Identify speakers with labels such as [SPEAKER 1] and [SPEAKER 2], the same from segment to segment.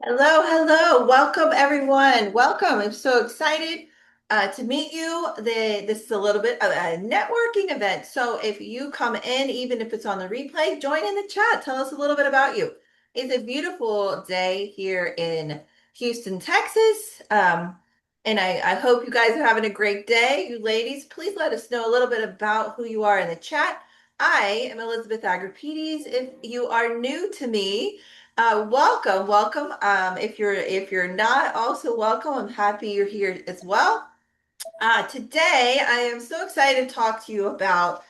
[SPEAKER 1] Hello, hello. Welcome, everyone. Welcome. I'm so excited to meet you. This is a little bit of a networking event. So if you come in, even if it's on the replay, join in the chat. Tell us a little bit about you. It's a beautiful day here in Houston, Texas. And I hope you guys are having a great day. You ladies, please let us know a little bit about who you are in the chat. I am Elizabeth Agripides. If you are new to me, welcome, welcome. If you're not also welcome, I'm happy you're here as well. Today, I am so excited to talk to you about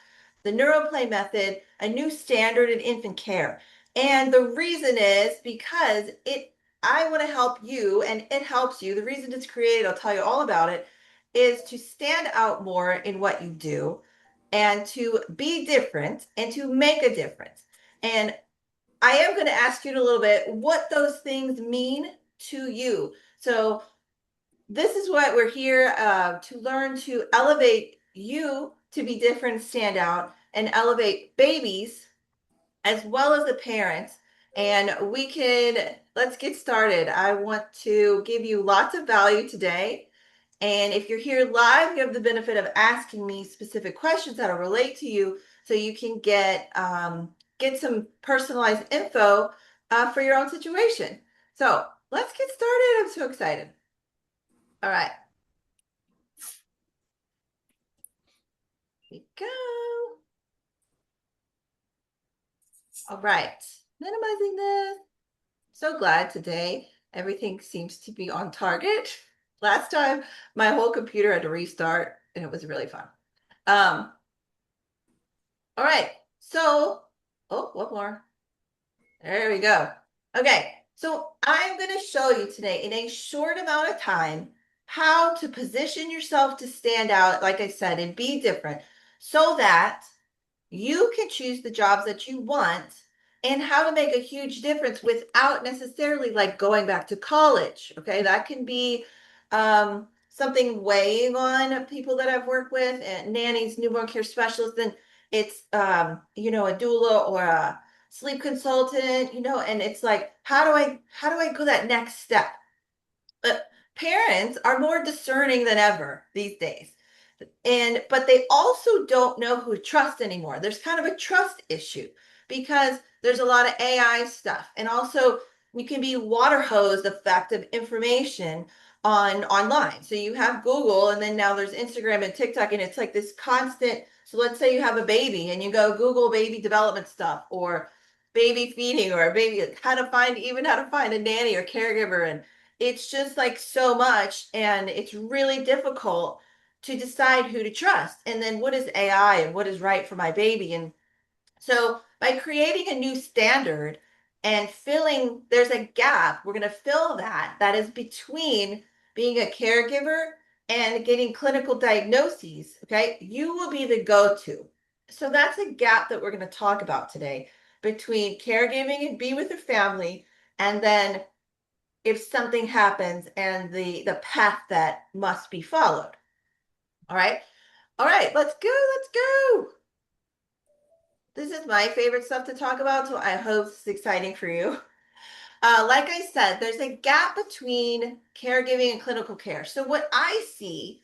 [SPEAKER 1] the neuroplay method, a new standard in infant care. And the reason is because I want to help you and it helps you. The reason it's created, I'll tell you all about it, is to stand out more in what you do and to be different and to make a difference. And I am going to ask you in a little bit what those things mean to you. So, this is what we're here to learn to elevate you to be different, stand out, and elevate babies as well as the parents. And let's get started. I want to give you lots of value today. And if you're here live, you have the benefit of asking me specific questions that'll relate to you so you can get some personalized info for your own situation. So let's get started. I'm so excited. All right, here we go. All right, minimizing this. So glad today everything seems to be on target. Last time, my whole computer had to restart, and it was really fun. Um, all right, so, oh, one more. There we go. Okay, so I'm going to show you today in a short amount of time how to position yourself to stand out, like I said, and be different so that you can choose the jobs that you want and how to make a huge difference without necessarily like going back to college. Okay, that can be something weighing on people that I've worked with and nannies, newborn care specialists, and it's a doula or a sleep consultant, and it's like, how do I go that next step? But parents are more discerning than ever these days. But they also don't know who to trust anymore. There's kind of a trust issue because there's a lot of AI stuff. And also you can be water hosed effective information online. So you have Google and then now there's Instagram and TikTok and it's like this constant. So let's say you have a baby and you go Google baby development stuff or baby feeding or a baby how to find a nanny or caregiver, and it's just like so much and it's really difficult to decide who to trust. And then what is AI and what is right for my baby? And so by creating a new standard and there's a gap, we're going to fill that is between being a caregiver and getting clinical diagnoses. Okay. You will be the go to. So that's a gap that we're going to talk about today between caregiving and be with your family. And then if something happens and the path that must be followed. All right. All right, let's go. Let's go. This is my favorite stuff to talk about, so I hope it's exciting for you. Like I said, there's a gap between caregiving and clinical care. So what I see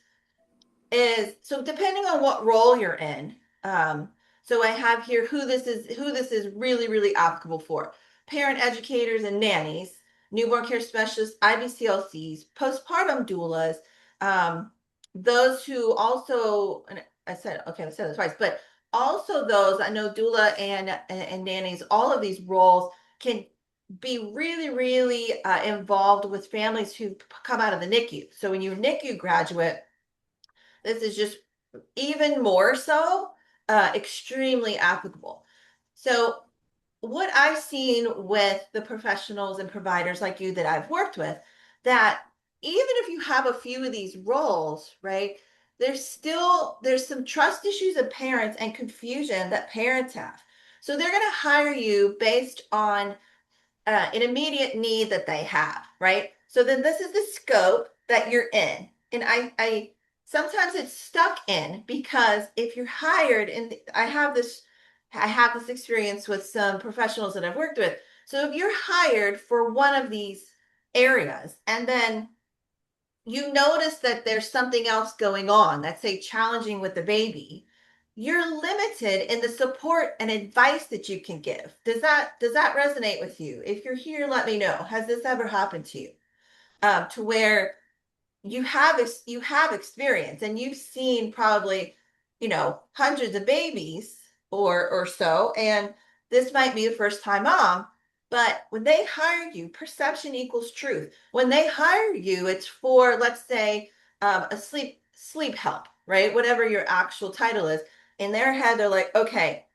[SPEAKER 1] is, so depending on what role you're in, so I have here who this is really, really applicable for. Parent educators and nannies, newborn care specialists, IBCLCs, postpartum doulas, um, those who also, and I said this twice, but also those, I know doula and nannies, all of these roles can be really, really involved with families who come out of the NICU. So when you're a NICU graduate, this is just even more so extremely applicable. So, what I've seen with the professionals and providers like you that I've worked with, that even if you have a few of these roles, right, there's some trust issues of parents and confusion that parents have. So they're going to hire you based on an immediate need that they have, right? So then this is the scope that you're in. And I sometimes it's stuck in because if you're hired, and I have this experience with some professionals that I've worked with. So if you're hired for one of these areas, and then you notice that there's something else going on that's, say, challenging with the baby, you're limited in the support and advice that you can give. Does that resonate with you? If you're here, let me know. Has this ever happened to you? To where you have experience and you've seen probably, hundreds of babies or so, and this might be a first time mom, but when they hire you, perception equals truth. When they hire you, it's for, let's say, a sleep help, right? Whatever your actual title is. In their head, they're like, okay,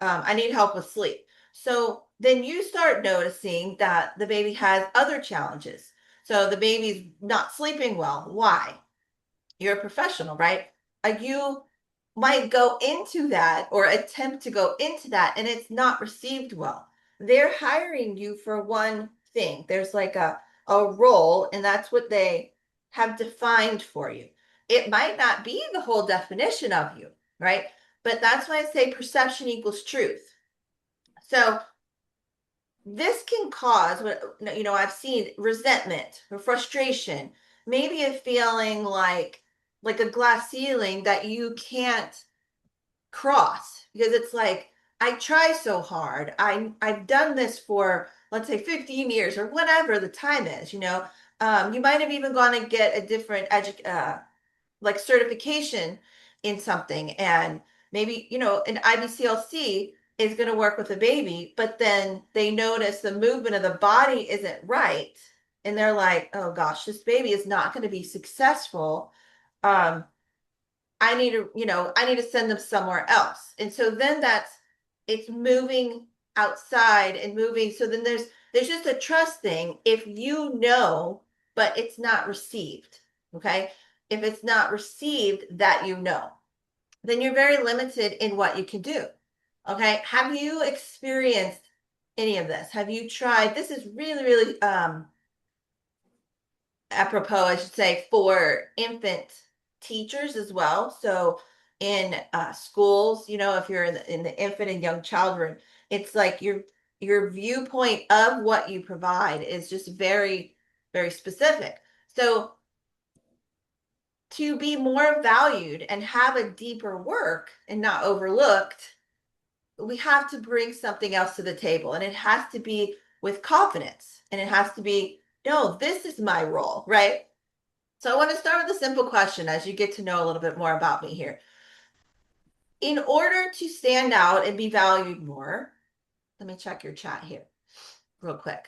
[SPEAKER 1] I need help with sleep. So then you start noticing that the baby has other challenges. So the baby's not sleeping well. Why? You're a professional, right? You might go into that or attempt to go into that and it's not received well. They're hiring you for one thing. There's like a role, and that's what they have defined for you. It might not be the whole definition of you, right? But that's why I say perception equals truth. So this can cause what, I've seen resentment or frustration, maybe a feeling like a glass ceiling that you can't cross, because it's like, I try so hard, I've done this for, let's say, 15 years or whatever the time is. You might have even gone and get a different like certification in something, and maybe an IBCLC is going to work with a baby, but then they notice the movement of the body isn't right, and they're like, oh gosh, this baby is not going to be successful. um I need to send them somewhere else. And so then it's moving outside and moving. So then there's just a trust thing. If but it's not received. Okay. If it's not received, that then you're very limited in what you can do. Okay. Have you experienced any of this? Have you tried? This is really, really apropos, I should say, for infant teachers as well. So in schools, if you're in the infant and young child room, it's like your viewpoint of what you provide is just very, very specific. So to be more valued and have a deeper work and not overlooked, we have to bring something else to the table, and it has to be with confidence, and it has to be, no, this is my role, right? So I want to start with a simple question as you get to know a little bit more about me here. In order to stand out and be valued more, let me check your chat here real quick.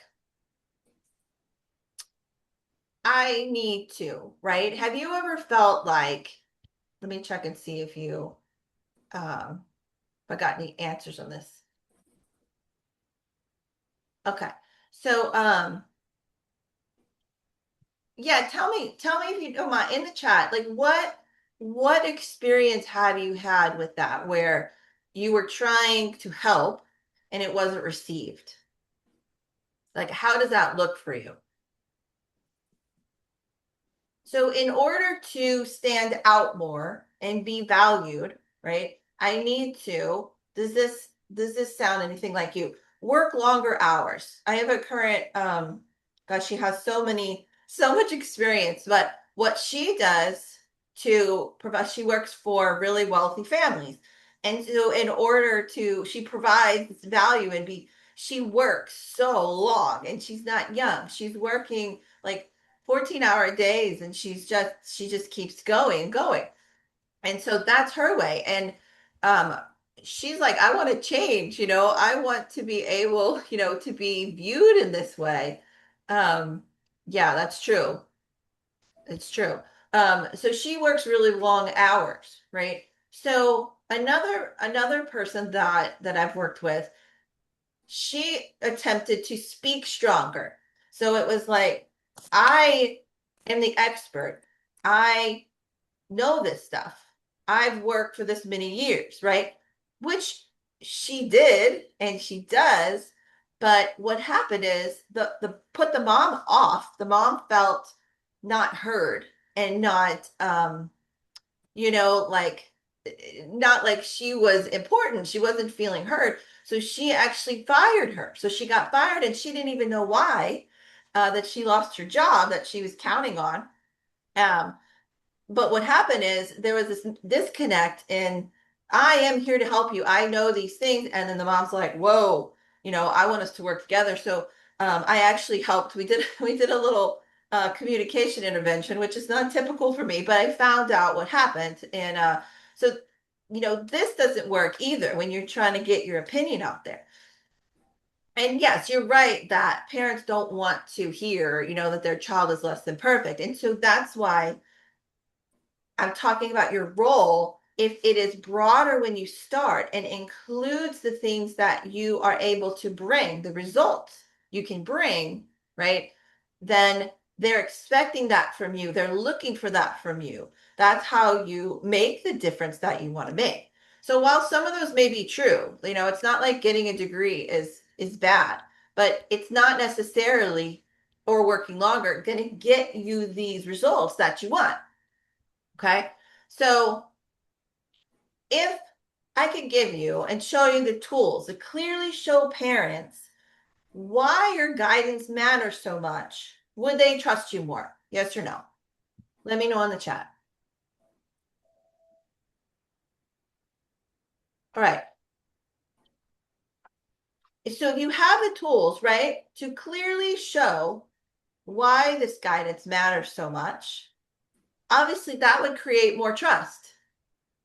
[SPEAKER 1] I need to, right? Have you ever felt like, let me check and see if I got any answers on this. Okay. So, yeah, tell me if you don't mind in the chat, like what experience have you had with that where you were trying to help and it wasn't received? Like, how does that look for you? So in order to stand out more and be valued, right? I need to, does this sound anything like you? Work longer hours. I have a current gosh, she has so much experience, but what she does to provide, she works for really wealthy families. And so in order to, she provides value and she works so long, and she's not young. She's working like 14-hour days, and she just keeps going and going. And so that's her way. And um she's like, I want to change, I want to be able, to be viewed in this way. Yeah, that's true. It's true. So she works really long hours, right? So another person that I've worked with, she attempted to speak stronger. So it was like, I am the expert. I know this stuff. I've worked for this many years, right? Which she did and she does. But what happened is the put the mom off. The mom felt not heard and not like, not like she was important. She wasn't feeling heard. So she actually fired her. So she got fired and she didn't even know why. that she lost her job that she was counting on. Um, but what happened is there was this disconnect in I am here to help you. I know these things. And then the mom's like, whoa, I want us to work together. So I actually helped. We did a little communication intervention, which is not typical for me, but I found out what happened. And so, this doesn't work either when you're trying to get your opinion out there. And yes, you're right that parents don't want to hear, that their child is less than perfect. And so that's why I'm talking about your role. If it is broader when you start and includes the things that you are able to bring, the results you can bring, right? Then they're expecting that from you. They're looking for that from you. That's how you make the difference that you want to make. So while some of those may be true, it's not like getting a degree is bad, but it's not necessarily or working longer going to get you these results that you want. Okay. So if I could give you and show you the tools to clearly show parents why your guidance matters so much, would they trust you more? Yes or no? Let me know in the chat. All right. So you have the tools, right, to clearly show why this guidance matters so much. Obviously, that would create more trust.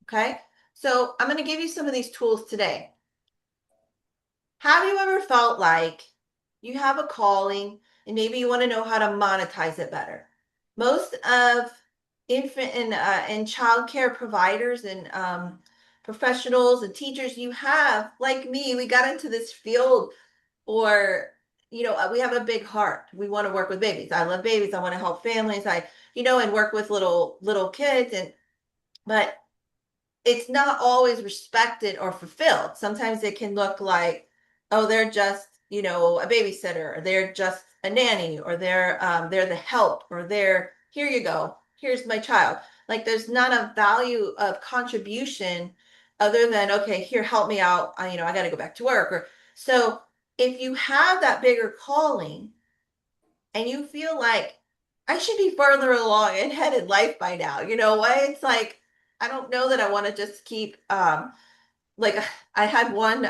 [SPEAKER 1] Okay. So I'm going to give you some of these tools today. Have you ever felt like you have a calling and maybe you want to know how to monetize it better? Most of infant and child care providers and professionals and teachers you have, like me, we got into this field or we have a big heart. We want to work with babies. I love babies. I want to help families. And work with little kids but it's not always respected or fulfilled. Sometimes it can look like, oh, they're just, a babysitter, or they're just a nanny, or they're the help, or they're here you go, here's my child. Like there's not a value of contribution other than okay, here, help me out. I got to go back to work. Or so if you have that bigger calling and you feel like I should be further along and head in life by now, what? It's like I don't know that I want to just keep like I had one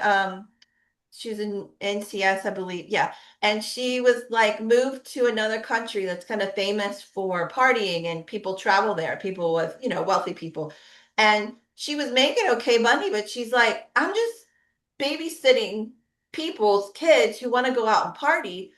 [SPEAKER 1] she was in NCS, I believe. Yeah. And she was like moved to another country that's kind of famous for partying and people travel there, people with, wealthy people. And she was making okay money, but she's like, I'm just babysitting people's kids who want to go out and party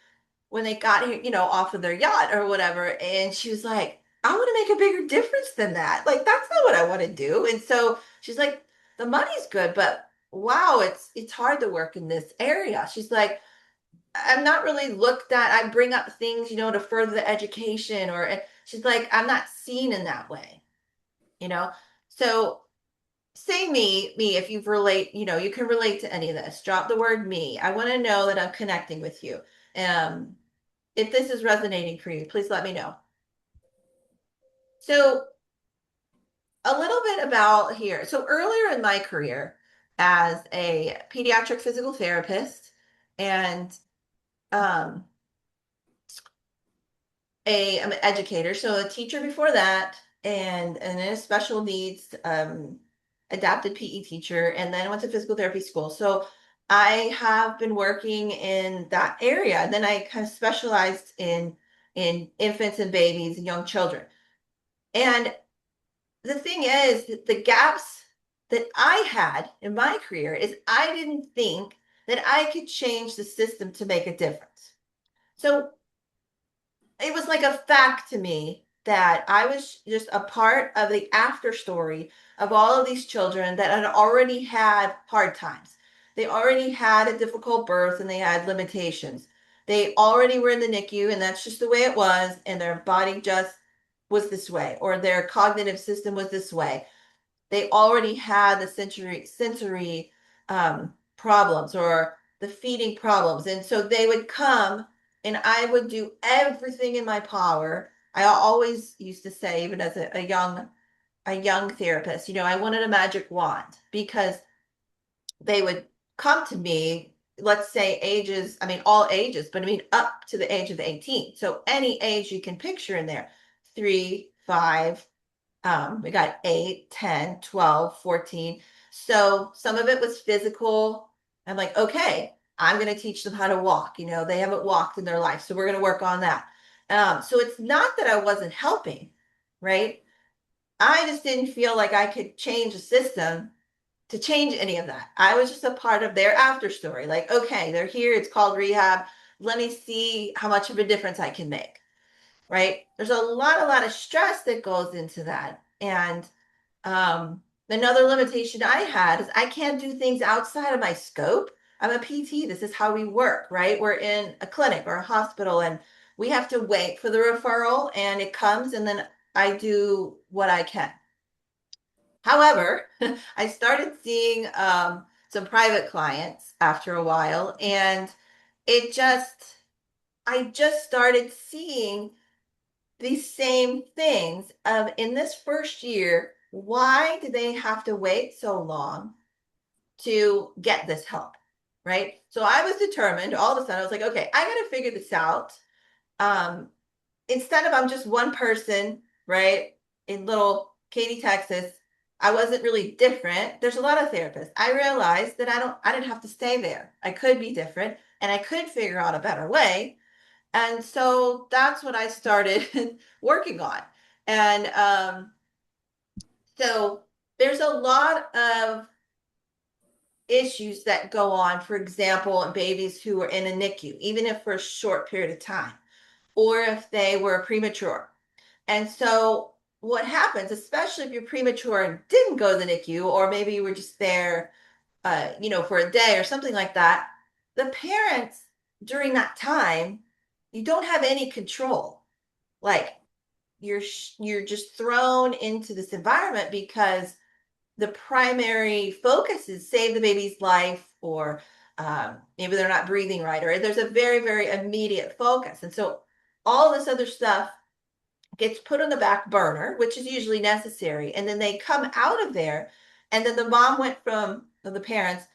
[SPEAKER 1] when they got here, off of their yacht or whatever. And she was like, I want to make a bigger difference than that. Like, that's not what I want to do. And so she's like, the money's good, but wow, it's hard to work in this area. She's like, I'm not really looked at. I bring up things, to further the education, or she's like, I'm not seen in that way, you know? So say me, if you've relate, you can relate to any of this. Drop the word me. I want to know that I'm connecting with you. Um, if this is resonating for you, please let me know. So, a little bit about here. So, earlier in my career as a pediatric physical therapist and um, I'm an educator, so a teacher before that, and then a special needs adapted PE teacher, and then went to physical therapy school. So, I have been working in that area. And then I kind of specialized in infants and babies and young children. And the thing is, the gaps that I had in my career is I didn't think that I could change the system to make a difference. So it was like a fact to me that I was just a part of the after story of all of these children that had already had hard times. They already had a difficult birth and they had limitations. They already were in the NICU and that's just the way it was, and their body just was this way, or their cognitive system was this way. They already had the sensory problems or the feeding problems. And so they would come and I would do everything in my power. I always used to say, even as a young therapist, I wanted a magic wand because they would come to me let's say ages, I mean, all ages, but I mean, up to the age of 18. So any age you can picture in there, 3, 5, we got 8, 10, 12, 14. So some of it was physical. I'm like, okay, I'm going to teach them how to walk. You know, they haven't walked in their life. So we're going to work on that. So it's not that I wasn't helping, right? I just didn't feel like I could change the system to change any of that. I was just a part of their after story. Like, okay, they're here. It's called rehab. Let me see how much of a difference I can make. Right? There's a lot of stress that goes into that. And another limitation I had is I can't do things outside of my scope. I'm a PT. This is how we work, right? We're in a clinic or a hospital and we have to wait for the referral and it comes and then I do what I can. However, I started seeing some private clients after a while, and it just, I just started seeing these same things of in this first year, why do they have to wait so long to get this help? Right. So I was determined all of a sudden, I was like, okay, I got to figure this out. Um, Instead of I'm just one person, right, in little Katy, Texas, I wasn't really different. There's a lot of therapists. I realized that I didn't have to stay there. I could be different and I could figure out a better way. And so that's what I started working on. And so there's a lot of issues that go on, for example, in babies who are in a NICU, even if for a short period of time, or if they were premature. And so what happens, especially if you're premature and didn't go to the NICU, or maybe you were just there, for a day or something like that, the parents during that time, you don't have any control. Like you're just thrown into this environment because the primary focus is save the baby's life or maybe they're not breathing right or there's a very very immediate focus and so all this other stuff gets put on the back burner, which is usually necessary. And then they come out of there. And then the mom went from the parents,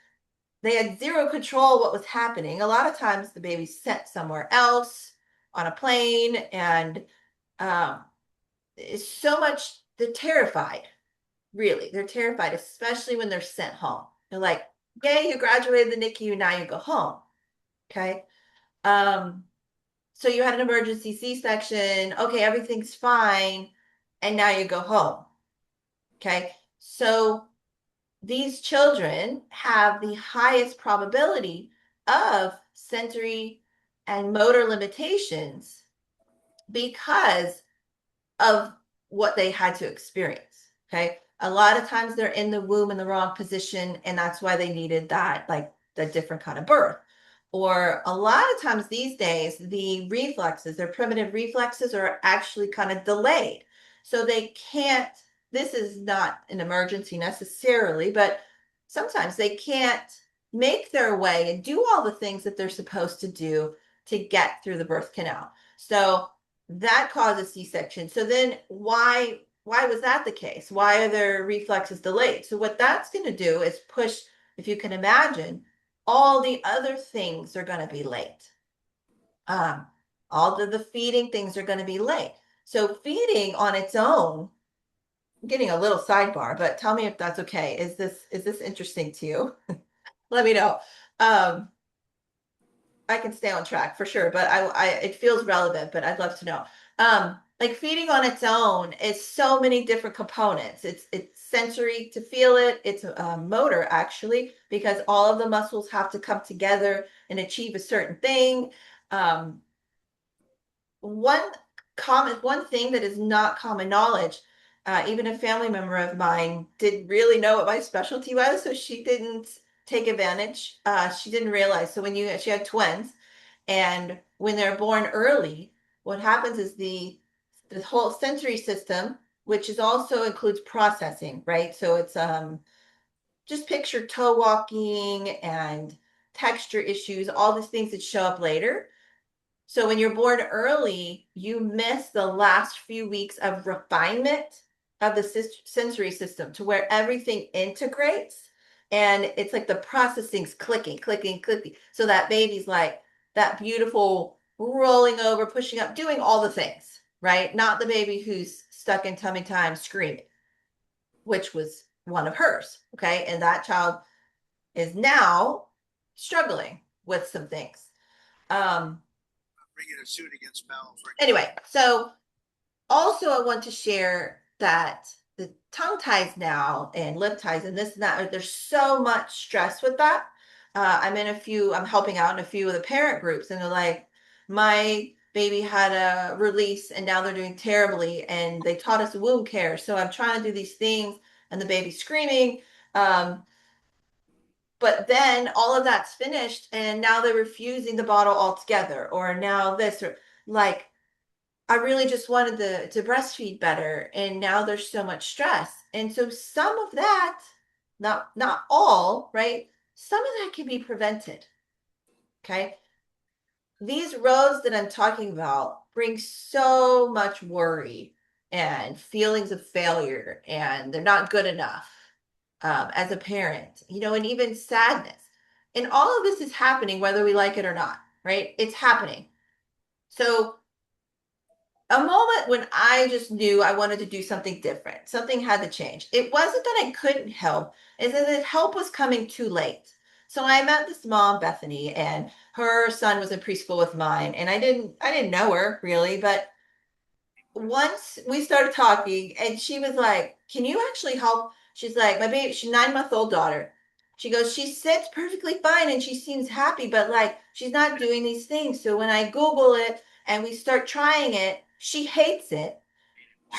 [SPEAKER 1] they had zero control what was happening. A lot of times the baby's sent somewhere else on a plane and um, it's so much, they're terrified, really. They're terrified, especially when they're sent home. They're like, yay, you graduated the NICU, now you go home. Okay. Um, So you had an emergency C-section. Okay, everything's fine. And now you go home. Okay. So these children have the highest probability of sensory and motor limitations because of what they had to experience. Okay. A lot of times they're in the womb in the wrong position, and that's why they needed that, like the different kind of birth. Or a lot of times these days, the reflexes, their primitive reflexes are actually kind of delayed. So they can't, this is not an emergency necessarily, but sometimes they can't make their way and do all the things that they're supposed to do to get through the birth canal. So that causes C-section. So then why was that the case? Why are their reflexes delayed? So what that's going to do is push, if you can imagine, all the other things are going to be late. Um, all of the feeding things are going to be late. So feeding on its own, I'm getting a little sidebar, but tell me if that's okay. Is this interesting to you? Let me know. Um, I can stay on track for sure, but I it feels relevant, but I'd love to know. Like feeding on its own is so many different components. It's sensory to feel it. It's motor actually, because all of the muscles have to come together and achieve a certain thing. Um, one one thing that is not common knowledge, even a family member of mine didn't really know what my specialty was, so she didn't take advantage. She didn't realize. So when she had twins, and when they're born early, what happens is the whole sensory system, which is also includes processing, right? So it's just picture toe walking and texture issues, all these things that show up later. So when you're born early, you miss the last few weeks of refinement of the sensory system to where everything integrates. And it's like the processing's clicking, clicking, clicking. So that baby's like that beautiful rolling over, pushing up, doing all the things, right? Not the baby who's stuck in tummy time screaming, which was one of hers. Okay. And that child is now struggling with some things. Um,
[SPEAKER 2] Bringing a suit against Mel.
[SPEAKER 1] anyway, so also I want to share that the tongue ties now and lip ties and this and that, there's so much stress with that. I'm helping out in a few of the parent groups, and they're like, my baby had a release and now they're doing terribly, and they taught us wound care. So I'm trying to do these things and the baby's screaming. Um, but then all of that's finished and now they're refusing the bottle altogether, or now this, or like, I really just wanted to breastfeed better, and now there's so much stress. And so some of that, not all, right? Some of that can be prevented. Okay. These roads that I'm talking about bring so much worry and feelings of failure, and they're not good enough as a parent, and even sadness. And all of this is happening whether we like it or not, right? It's happening. So a moment when I just knew I wanted to do something different. Something had to change. It wasn't that I couldn't help, is that the help was coming too late. So I met this mom, Bethany, and her son was in preschool with mine, and I didn't know her really, but once we started talking, and she was like, "Can you actually help?" She's like, "My baby, she's 9-month-old daughter." She goes, "She sits perfectly fine and she seems happy, but like she's not doing these things." So when I Google it and we start trying it, she hates it.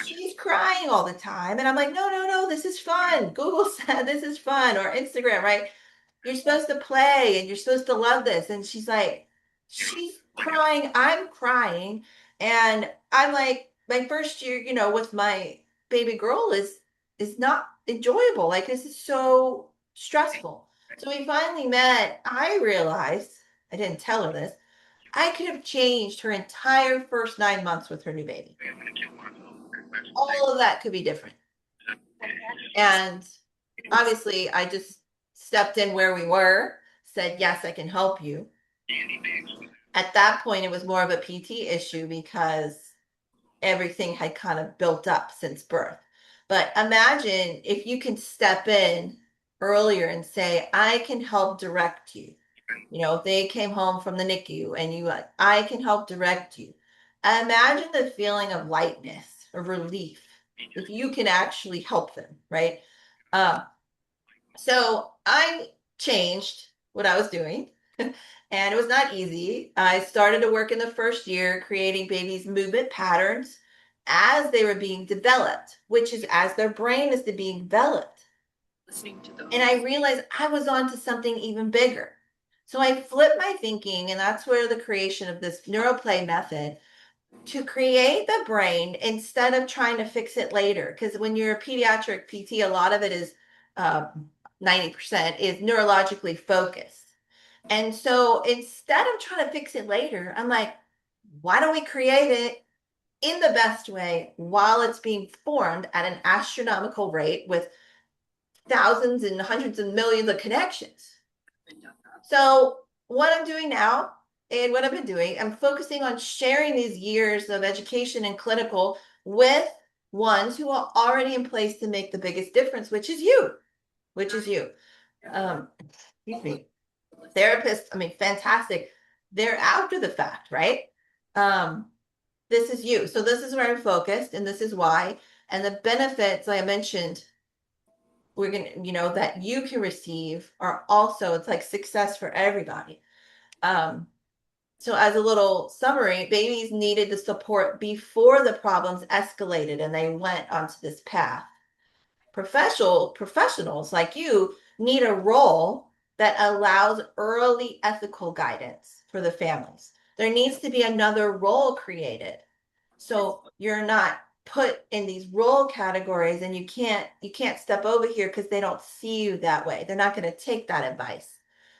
[SPEAKER 1] She's crying all the time. And I'm like, "No, no, no, this is fun. Google said this is fun," or Instagram, right? You're supposed to play and you're supposed to love this. And she's crying, I'm crying. And I'm like, my first year, with my baby girl is not enjoyable. Like, this is so stressful. So we finally met. I realized, I didn't tell her this, I could have changed her entire first 9 months with her new baby. All of that could be different. And obviously, I just stepped in where we were, said, "Yes, I can help you." At that point, it was more of a PT issue because everything had kind of built up since birth. But imagine if you can step in earlier and say, "I can help direct you." If they came home from the NICU and you like, "I can help direct you." Imagine the feeling of lightness or relief if you can actually help them, right? Um, so I changed what I was doing, and it was not easy. I started to work in the first year creating babies' movement patterns as they were being developed, which is as their brain is being developed. And I realized I was onto something even bigger. So I flipped my thinking, and that's where the creation of this neuroplay method to create the brain instead of trying to fix it later. Because when you're a pediatric PT, a lot of it is 90% is neurologically focused. And so instead of trying to fix it later, I'm like, why don't we create it in the best way while it's being formed at an astronomical rate with thousands and hundreds of millions of connections? So what I'm doing now and what I've been doing, I'm focusing on sharing these years of education and clinical with ones who are already in place to make the biggest difference, which is you, which is you. Excuse me. Therapists, I mean, fantastic. They're after the fact, right? Um, this is you. So this is where I'm focused, and this is why. And the benefits, like I mentioned, we're gonna, that you can receive are also, it's like success for everybody. Um, so as a little summary, babies needed the support before the problems escalated and they went onto this path. Professionals like you need a role that allows early ethical guidance for the families. There needs to be another role created. So you're not put in these role categories, and you can't step over here because they don't see you that way. They're not going to take that advice.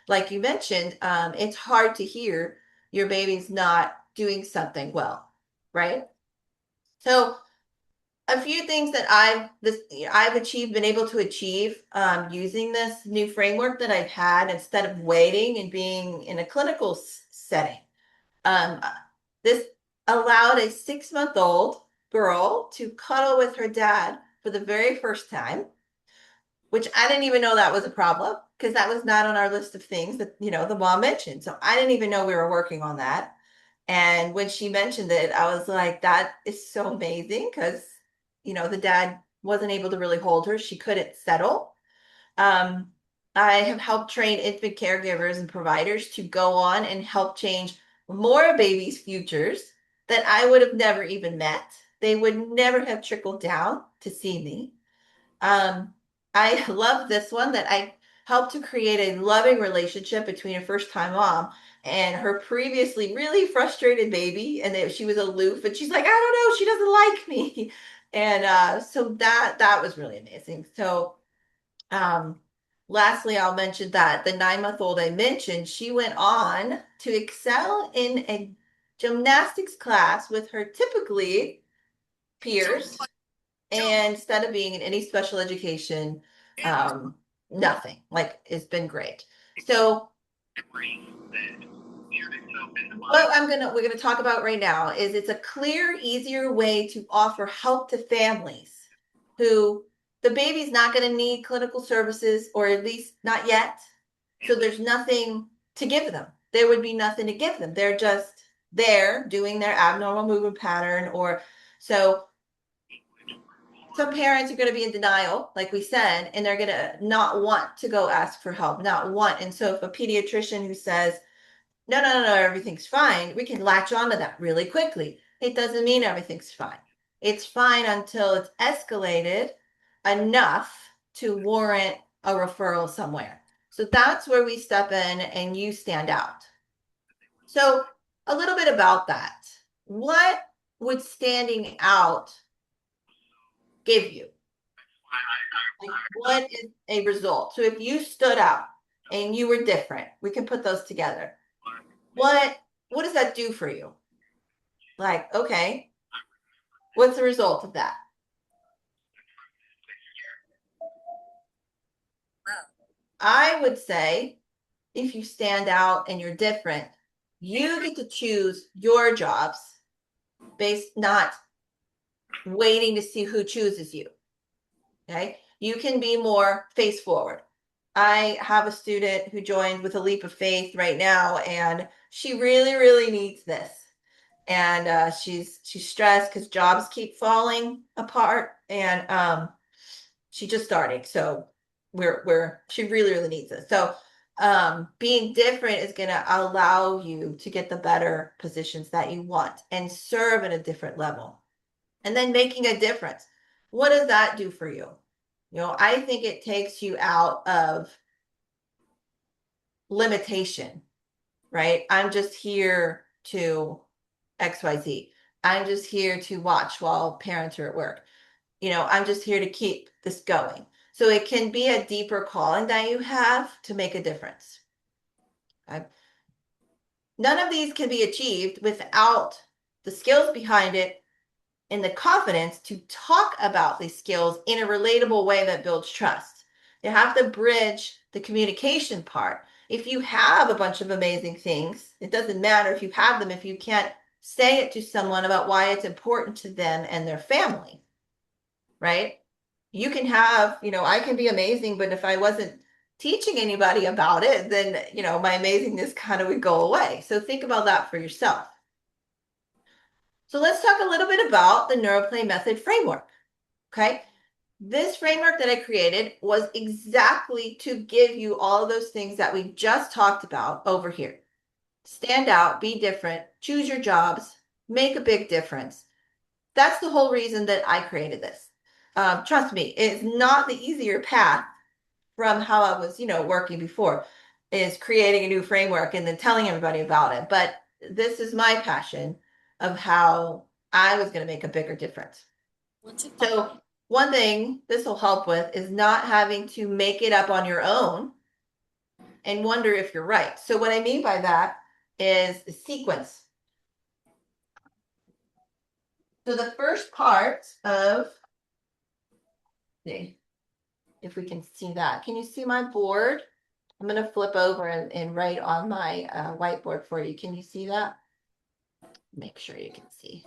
[SPEAKER 1] Like you mentioned, it's hard to hear your baby's not doing something well, right? So a few things that I've achieved, been able to achieve using this new framework that I've had instead of waiting and being in a clinical setting. Um, this allowed a 6-month-old girl to cuddle with her dad for the very first time, which I didn't even know that was a problem because that was not on our list of things that, the mom mentioned. So I didn't even know we were working on that. And when she mentioned it, I was like, that is so amazing because, the dad wasn't able to really hold her. She couldn't settle. Um, I have helped train infant caregivers and providers to go on and help change more babies' futures that I would have never even met. They would never have trickled down to see me. Um, I love this one that I helped to create a loving relationship between a first time mom and her previously really frustrated baby. And she was aloof and she's like, I don't know, she doesn't like me. And so that was really amazing. So um, lastly, I'll mention that the 9-month-old I mentioned, she went on to excel in a gymnastics class with her typically peers, and instead of being in any special education, um, nothing. Like it's been great. So what we're gonna talk about right now is it's a clear, easier way to offer help to families who the baby's not gonna need clinical services, or at least not yet. So there's nothing to give them. There would be nothing to give them. They're just there doing their abnormal movement pattern, or so some parents are going to be in denial, like we said, and they're going to not want to go ask for help, not want. And so if a pediatrician who says, no, no, no, no, everything's fine, we can latch onto that really quickly. It doesn't mean everything's fine. It's fine until it's escalated enough to warrant a referral somewhere. So that's where we step in and you stand out. So a little bit about that. What would standing out give you? Like, what is a result? So if you stood out and you were different, we can put those together. What does that do for you? Like, okay, what's the result of that? I would say if you stand out and you're different, you get to choose your jobs based not waiting to see who chooses you. Okay. You can be more face forward. I have a student who joined with a leap of faith right now, and she really, really needs this. And she's stressed because jobs keep falling apart, and she just started. So she really, really needs this. So being different is going to allow you to get the better positions that you want and serve at a different level. And then making a difference. What does that do for you? I think it takes you out of limitation, right? I'm just here to XYZ. I'm just here to watch while parents are at work. I'm just here to keep this going. So it can be a deeper calling that you have to make a difference. Okay? None of these can be achieved without the skills behind it and the confidence to talk about these skills in a relatable way that builds trust. You have to bridge the communication part. If you have a bunch of amazing things, it doesn't matter if you have them if you can't say it to someone about why it's important to them and their family, right? You can have, I can be amazing, but if I wasn't teaching anybody about it, then, my amazingness kind of would go away. So think about that for yourself. So let's talk a little bit about the neuroplay method framework. Okay. This framework that I created was exactly to give you all of those things that we just talked about over here. Stand out, be different, choose your jobs, make a big difference. That's the whole reason that I created this. Trust me, it's not the easier path from how I was, working before, is creating a new framework and then telling everybody about it. But this is my passion of how I was going to make a bigger difference. So one thing this will help with is not having to make it up on your own and wonder if you're right. So what I mean by that is the sequence. So the first part of See if we can see that. Can you see my board? I'm going to flip over and write on my whiteboard for you. Can you see that? Make sure you can see.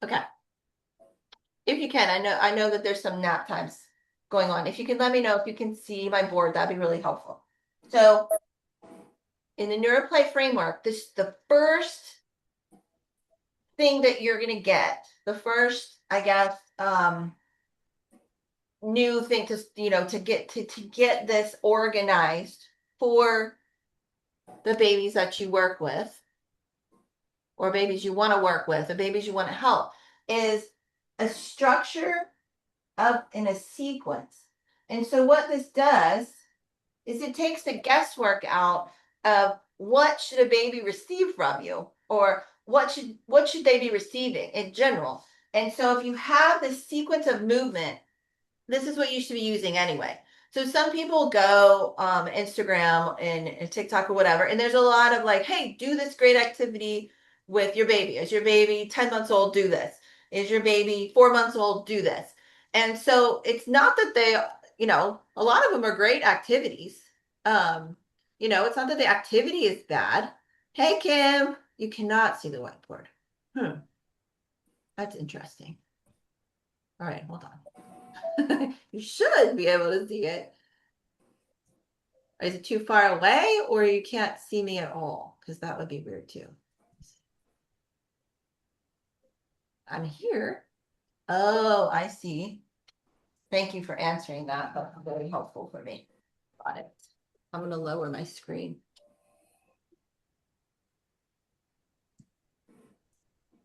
[SPEAKER 1] Okay. If you can, I know that there's some nap times going on. If you can let me know if you can see my board, that'd be really helpful. So in the neuroplay framework, the first thing that you're going to get, the first, I guess, new thing to get this organized for the babies that you work with, or babies you want to work with, or babies you want to help, is a structure of in a sequence. And so what this does is it takes the guesswork out of what should a baby receive from you, or what should they be receiving in general. And so if you have this sequence of movement, this is what you should be using anyway. So some people go Instagram and TikTok or whatever, and there's a lot of like, hey, do this great activity with your baby. Is your baby 10 months old? Do this. Is your baby 4 months old? Do this. And so it's not that a lot of them are great activities. It's not that the activity is bad. Hey, Kim, you cannot see the whiteboard. That's interesting. All right, hold on. You should be able to see it. Is it too far away or you can't see me at all? Because that would be weird too. I'm here. Oh, I see. Thank you for answering that. That's very helpful for me. Got it. I'm going to lower my screen.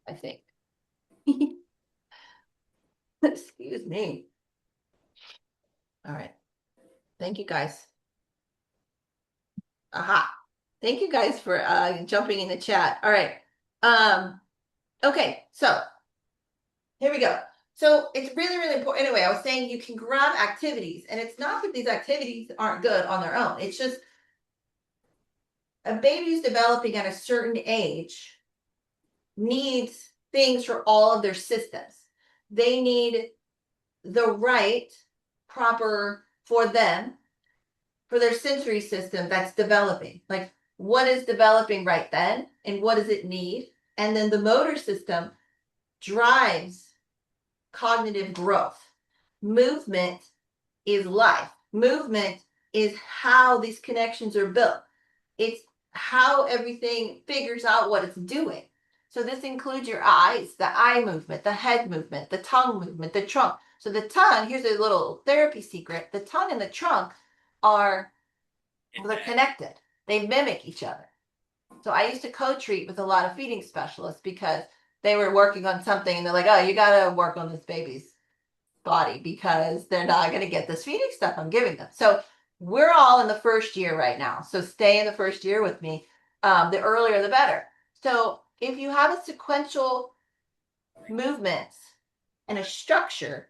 [SPEAKER 1] I think. Excuse me. All right. Thank you guys. Aha. Thank you guys for jumping in the chat. All right. Okay, so here we go. So it's really, really important. Anyway, I was saying you can grab activities, and it's not that these activities aren't good on their own. It's just a baby who's developing at a certain age needs things for all of their systems. They need the right, proper for them, for their sensory system that's developing. Like, what is developing right then, and what does it need? And then the motor system drives cognitive growth. Movement is life. Movement is how these connections are built. It's how everything figures out what it's doing. So this includes your eyes, the eye movement, the head movement, the tongue movement, the trunk. So the tongue, here's a little therapy secret. The tongue and the trunk they're connected. They mimic each other. So I used to co-treat with a lot of feeding specialists because they were working on something and they're like, oh, you got to work on this baby's body because they're not going to get this feeding stuff I'm giving them. So we're all in the first year right now. So stay in the first year with me. The earlier, the better. So if you have a sequential movements and a structure,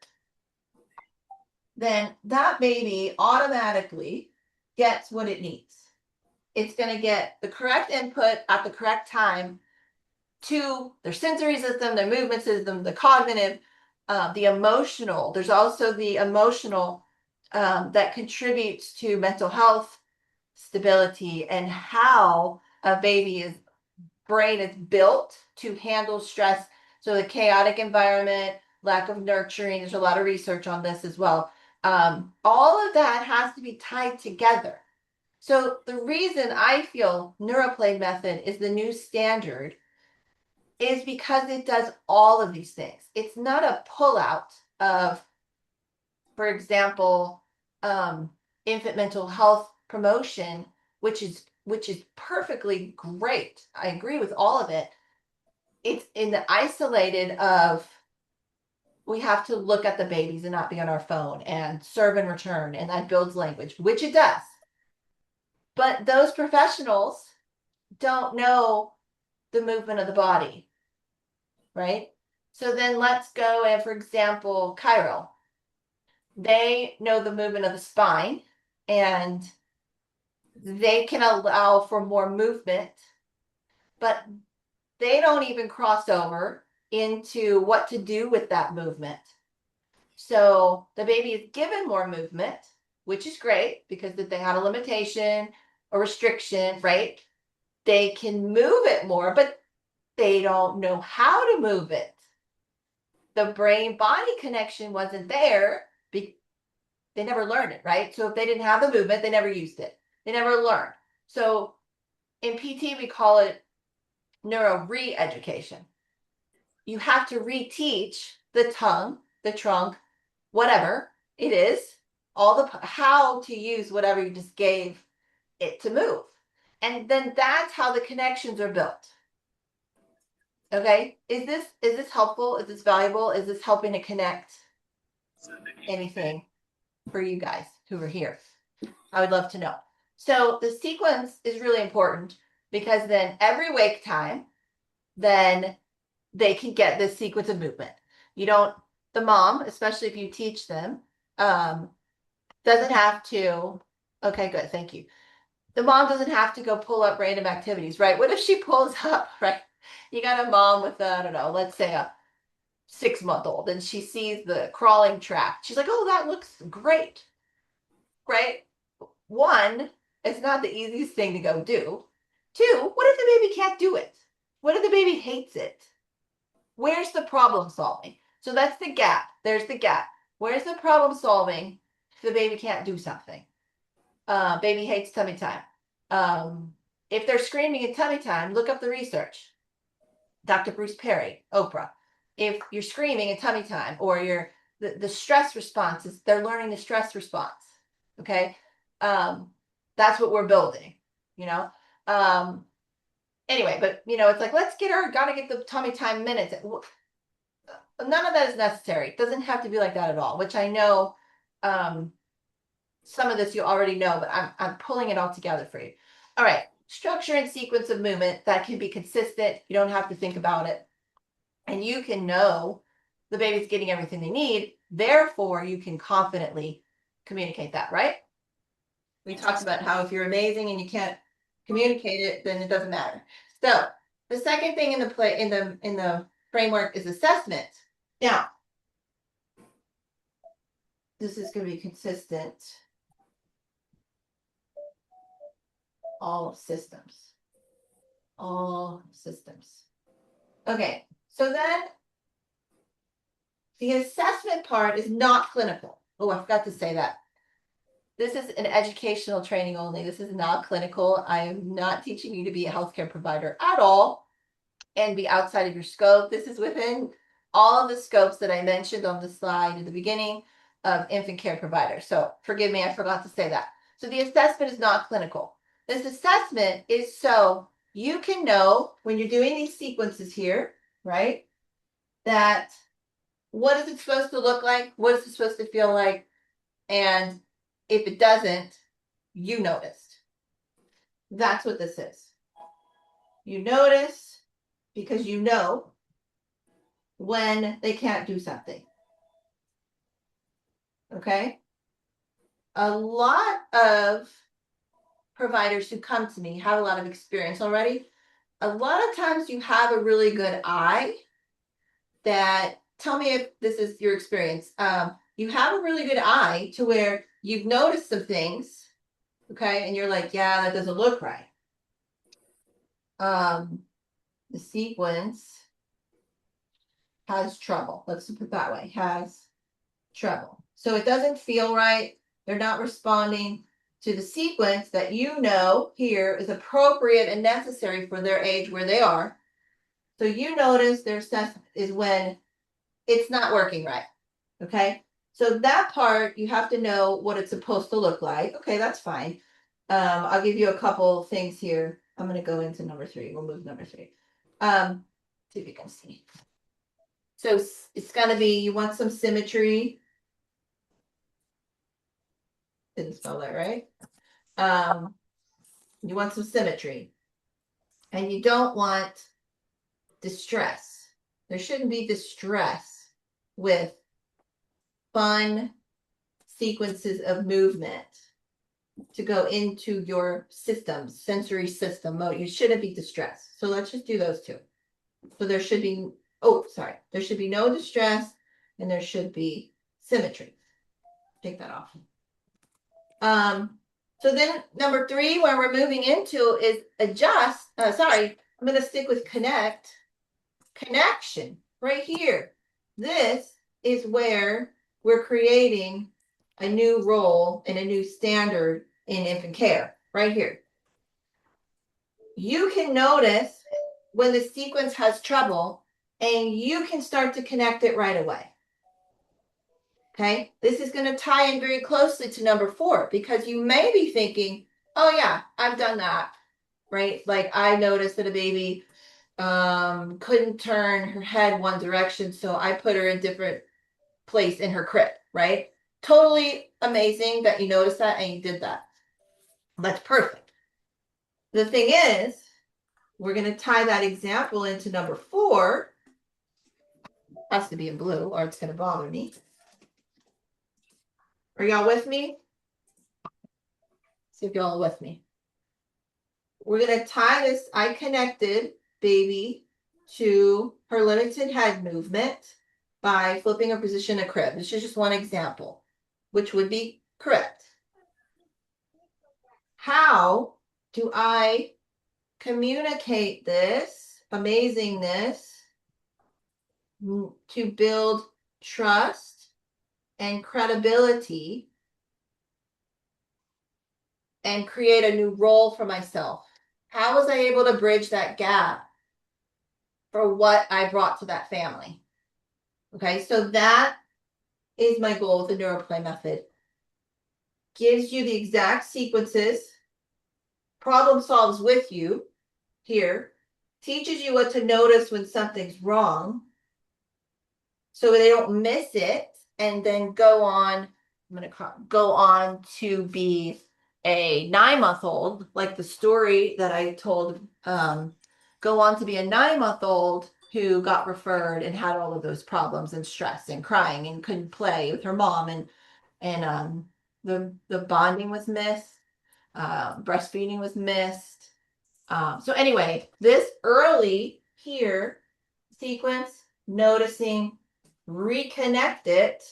[SPEAKER 1] then that baby automatically gets what it needs. It's going to get the correct input at the correct time to their sensory system, their movement system, the cognitive, the emotional. There's also the emotional that contributes to mental health, stability, and how a baby's brain is built to handle stress. So the chaotic environment, lack of nurturing, there's a lot of research on this as well. All of that has to be tied together. So the reason I feel neuroplay method is the new standard is because it does all of these things. It's not a pullout of, for example, infant mental health promotion, which is perfectly great. I agree with all of it. It's in the isolated of we have to look at the babies and not be on our phone and serve and return, and that builds language, which it does. But those professionals don't know the movement of the body, right? So then let's go and, for example, chiro. They know the movement of the spine and they can allow for more movement, but they don't even cross over into what to do with that movement. So the baby is given more movement, which is great because if they had a limitation or restriction, right? They can move it more, but they don't know how to move it. The brain body connection wasn't there. They never learned it, right? So if they didn't have the movement, they never used it. They never learned. So in PT, we call it neuro re-education. You have to reteach the tongue, the trunk, whatever it is, all the how to use whatever you just gave it to move. And then that's how the connections are built. Okay, is this helpful? Is this valuable? Is this helping to connect anything for you guys who are here? I would love to know. So the sequence is really important because then every wake time, then they can get this sequence of movement. You don't, the mom, especially if you teach them, doesn't have to, okay, good, thank you. The mom doesn't have to go pull up random activities, right? What if she pulls up, right? You got a mom with, I don't know, let's say a 6-month-old and she sees the crawling track. She's like, oh, that looks great, right? One, it's not the easiest thing to go do. Two, what if the baby can't do it? What if the baby hates it? Where's the problem solving? So that's the gap. There's the gap. Where's the problem solving if the baby can't do something? Baby hates tummy time. If they're screaming in tummy time, look up the research. Dr. Bruce Perry, Oprah. If you're screaming in tummy time or you're the stress responses, they're learning the stress response. Okay. That's what we're building, you know. Anyway, but it's like, let's gotta get the tummy time minutes. None of that is necessary. It doesn't have to be like that at all, which I know some of this you already know, but I'm pulling it all together for you. All right, structure and sequence of movement that can be consistent. You don't have to think about it. And you can know the baby's getting everything they need. Therefore, you can confidently communicate that, right? We talked about how if you're amazing and you can't communicate it, then it doesn't matter. So the second thing in the framework is assessment. Now, this is going to be consistent. All systems. All systems. Okay, so then the assessment part is not clinical. Oh, I forgot to say that. This is an educational training only. This is not clinical. I am not teaching you to be a healthcare provider at all and be outside of your scope. This is within all of the scopes that I mentioned on the slide at the beginning of infant care provider. So forgive me, I forgot to say that. So the assessment is not clinical. This assessment is so you can know when you're doing these sequences here, right? That what is it supposed to look like? What is it supposed to feel like? And if it doesn't, you noticed. That's what this is. You notice because you know when they can't do something. Okay? A lot of providers who come to me have a lot of experience already. A lot of times you have a really good eye that tell me if this is your experience. You have a really good eye to where you've noticed some things, okay, and you're like, yeah, that doesn't look right. The sequence has trouble. Let's put it that way. Has trouble. So it doesn't feel right. They're not responding to the sequence that here is appropriate and necessary for their age where they are. So you notice their assessment is when it's not working right. Okay. So that part, you have to know what it's supposed to look like. Okay, that's fine. I'll give you a couple things here. I'm going to go into number 3. We'll move number 3. See if you can see. So it's going to be, you want some symmetry. Didn't spell that right. You want some symmetry. And you don't want distress. There shouldn't be distress with fun sequences of movement to go into your systems, sensory system mode. You shouldn't be distressed. So let's just do those two. So there should be oh, sorry, there should be no distress and there should be symmetry. Take that off. So then number 3, where we're moving into is adjust. Sorry, I'm going to stick with connect. Connection right here. This is where we're creating a new role and a new standard in infant care right here. You can notice when the sequence has trouble and you can start to connect it right away. Okay, this is going to tie in very closely to number 4 because you may be thinking, oh yeah, I've done that, right? Like I noticed that a baby couldn't turn her head one direction, so I put her in a different place in her crib, right? Totally amazing that you noticed that and you did that. That's perfect. The thing is, we're going to tie that example into number 4. Has to be in blue or it's going to bother me. Are y'all with me? See if y'all are with me. We're going to tie this I connected baby to her limited head movement by flipping her position in a crib. This is just one example, which would be correct. How do I communicate this amazingness to build trust and credibility and create a new role for myself? How was I able to bridge that gap for what I brought to that family? Okay, so that is my goal with the neuroplay method. Gives you the exact sequences, problem solves with you here, teaches you what to notice when something's wrong so they don't miss it and then go on. I'm going to go on to be a 9-month-old, like the story that I told, go on to be a 9-month-old who got referred and had all of those problems and stress and crying and couldn't play with her mom and the bonding was missed, breastfeeding was missed. So anyway, this early here sequence, noticing, reconnect it,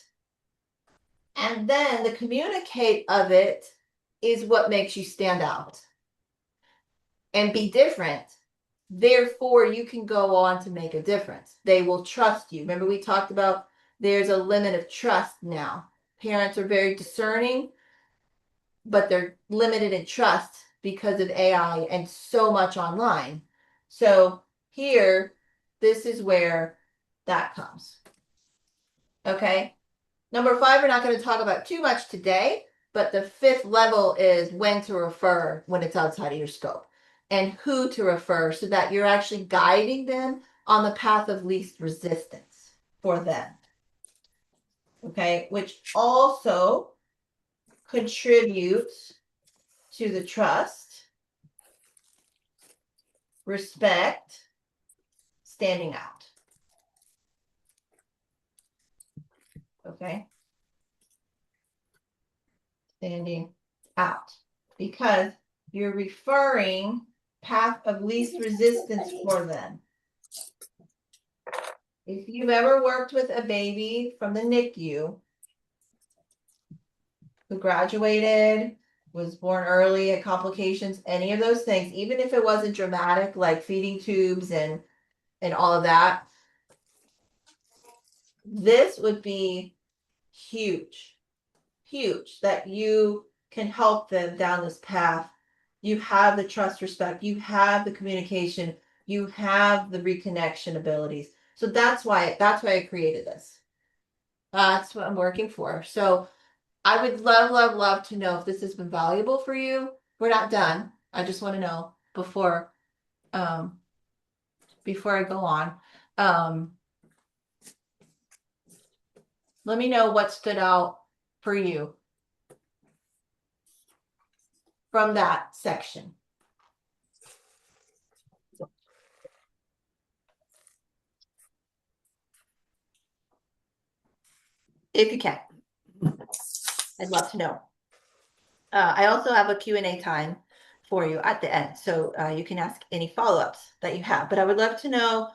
[SPEAKER 1] and then the communicate of it is what makes you stand out and be different. Therefore, you can go on to make a difference. They will trust you. Remember, we talked about there's a limit of trust now. Parents are very discerning, but they're limited in trust because of AI and so much online. So here, this is where that comes. Okay. Number 5, we're not going to talk about too much today, but the 5th level is when to refer when it's outside of your scope and who to refer so that you're actually guiding them on the path of least resistance for them. Okay, which also contributes to the trust, respect, standing out. Okay. Standing out. Because you're referring path of least resistance for them. If you've ever worked with a baby from the NICU who graduated, was born early, had complications, any of those things, even if it wasn't dramatic, like feeding tubes and all of that, this would be huge, huge that you can help them down this path. You have the trust, respect, you have the communication, you have the reconnection abilities. So that's why I created this. That's what I'm working for. So I would love to know if this has been valuable for you. We're not done. I just want to know before I go on. Let me know what stood out for you from that section. If you can. I'd love to know. I also have a Q&A time for you at the end, so you can ask any follow-ups that you have. But I would love to know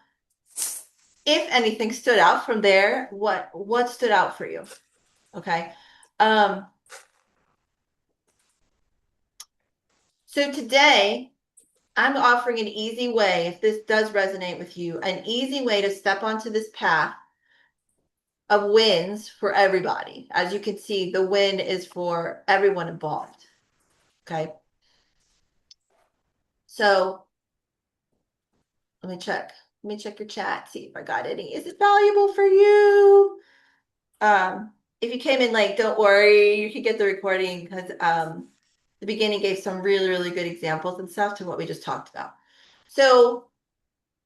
[SPEAKER 1] if anything stood out from there, what stood out for you? Okay. Um, so today I'm offering an easy way, if this does resonate with you, an easy way to step onto this path of wins for everybody. As you can see, the win is for everyone involved. Okay. So let me check. Let me check your chat, see if I got any. Is it valuable for you? If you came in late, don't worry. You can get the recording because the beginning gave some really, really good examples and stuff to what we just talked about. So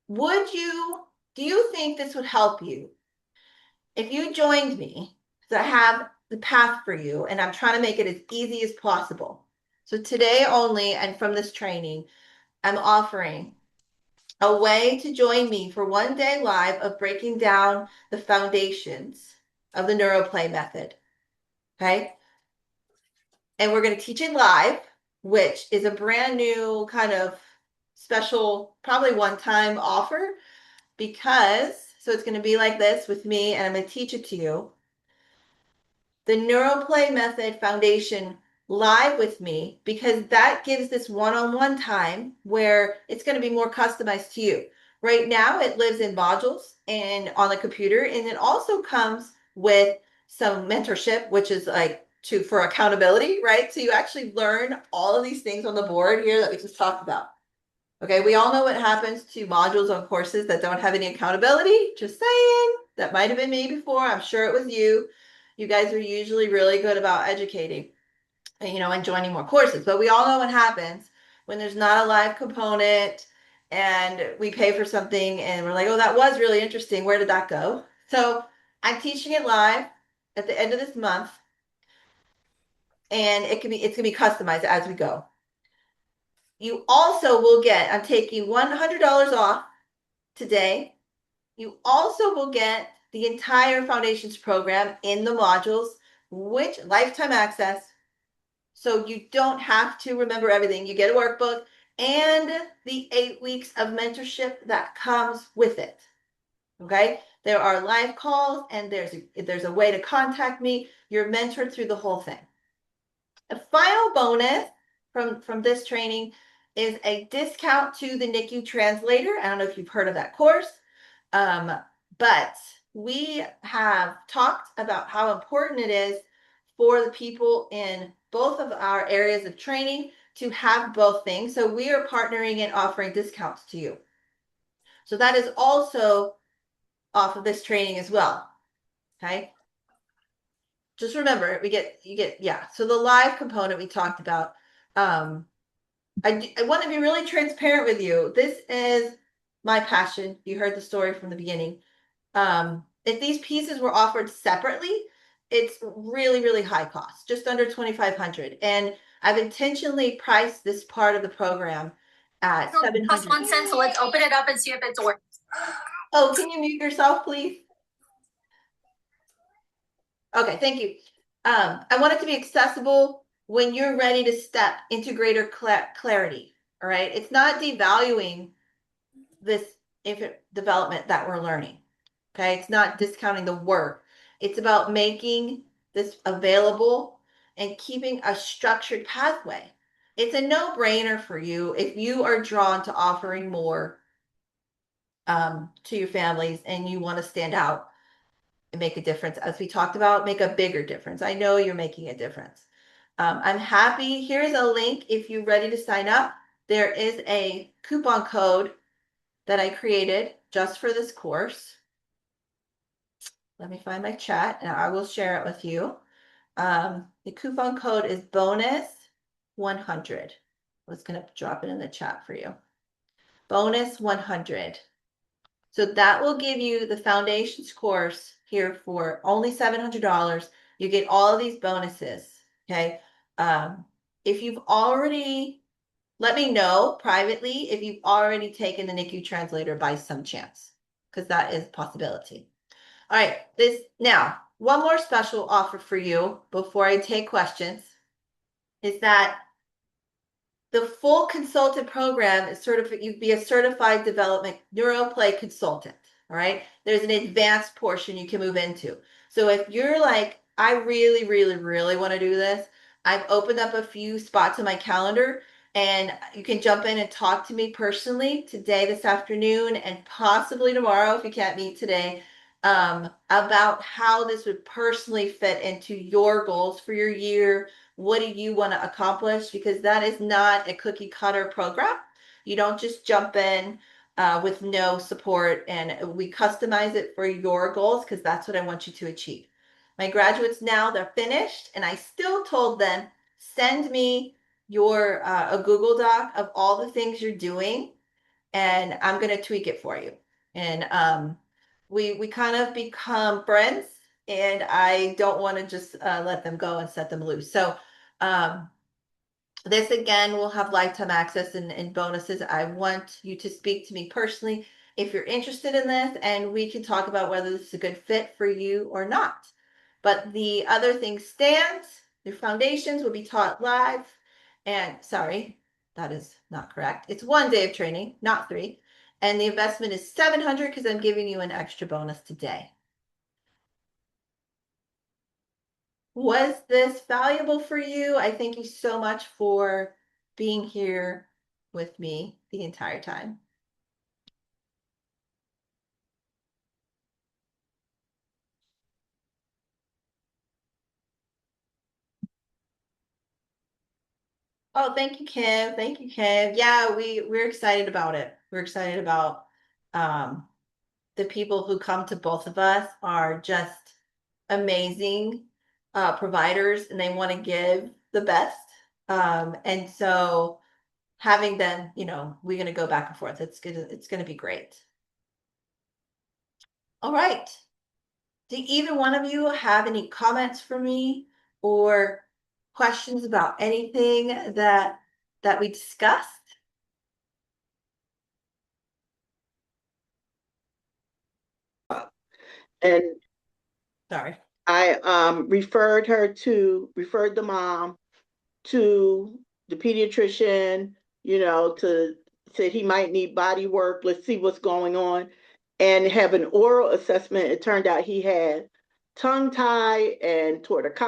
[SPEAKER 1] do you think this would help you if you joined me? So I have the path for you and I'm trying to make it as easy as possible. So today only, and from this training, I'm offering a way to join me for 1 day live of breaking down the foundations of the neuroplay method. Okay. And we're going to teach it live, which is a brand new kind of special, probably one-time offer because so it's going to be like this with me and I'm going to teach it to you. The neuroplay method foundation live with me because that gives this one-on-one time where it's going to be more customized to you. Right now it lives in modules and on the computer, and it also comes with some mentorship, which is like for accountability, right? So you actually learn all of these things on the board here that we just talked about. Okay, we all know what happens to modules on courses that don't have any accountability. Just saying, that might have been me before. I'm sure it was you. You guys are usually really good about educating, and joining more courses. But we all know what happens when there's not a live component and we pay for something and we're like, oh, that was really interesting. Where did that go? So I'm teaching it live at the end of this month, and it's gonna be customized as we go. You also will get, I'm taking $100 off today. You also will get the entire foundations program in the modules, which lifetime access. So you don't have to remember everything. You get a workbook and the 8 weeks of mentorship that comes with it. Okay. There are live calls and there's a way to contact me. You're mentored through the whole thing. A final bonus from this training is a discount to the NICU translator. I don't know if you've heard of that course. But we have talked about how important it is for the people in both of our areas of training to have both things. So we are partnering and offering discounts to you. So that is also off of this training as well. Okay. Just remember, yeah. So the live component we talked about. I want to be really transparent with you. This is my passion. You heard the story from the beginning. If these pieces were offered separately, it's really, really high cost, just under 2,500. And I've intentionally priced this part of the program at 700.
[SPEAKER 3] Plus 1 cent, so let's open it up and see if it's working.
[SPEAKER 1] Oh, can you mute yourself, please? Okay, thank you. I want it to be accessible when you're ready to step into greater clarity. All right. It's not devaluing this infant development that we're learning. Okay. It's not discounting the work. It's about making this available and keeping a structured pathway. It's a no-brainer for you if you are drawn to offering more to your families and you want to stand out and make a difference. As we talked about, make a bigger difference. I know you're making a difference. I'm happy. Here's a link if you're ready to sign up. There is a coupon code that I created just for this course. Let me find my chat and I will share it with you. The coupon code is bonus 100. I was going to drop it in the chat for you. Bonus 100. So that will give you the foundations course here for only $700. You get all of these bonuses. Okay. If you've already, let me know privately if you've already taken the NICU translator by some chance, because that is a possibility. All right. Now, one more special offer for you before I take questions is that the full consultant program is you'd be a certified development neuroplay consultant. All right. There's an advanced portion you can move into. So if you're like, I really, really, really want to do this, I've opened up a few spots on my calendar and you can jump in and talk to me personally today, this afternoon, and possibly tomorrow if you can't meet today, about how this would personally fit into your goals for your year. What do you want to accomplish? Because that is not a cookie cutter program. You don't just jump in with no support, and we customize it for your goals because that's what I want you to achieve. My graduates now, they're finished, and I still told them, send me your a Google Doc of all the things you're doing, and I'm gonna tweak it for you. And we kind of become friends, and I don't want to just let them go and set them loose. So um, this again will have lifetime access and bonuses. I want you to speak to me personally if you're interested in this, and we can talk about whether this is a good fit for you or not. But the other thing stands, your foundations will be taught live. And sorry, that is not correct. It's 1 day of training, not 3. And the investment is 700 because I'm giving you an extra bonus today. Was this valuable for you? I thank you so much for being here with me the entire time. Oh, thank you, Kim. Thank you, Kim. Yeah, we're excited about it. We're excited about um the people who come to both of us are just amazing providers, and they want to give the best. And so having them, we're going to go back and forth. It's going to be great. All right. Do either one of you have any comments for me or questions about anything that we discussed?
[SPEAKER 4] And
[SPEAKER 1] Sorry.
[SPEAKER 4] I referred the mom to the pediatrician, to said he might need body work. Let's see what's going on. And have an oral assessment. It turned out he had tongue tie and torticollis.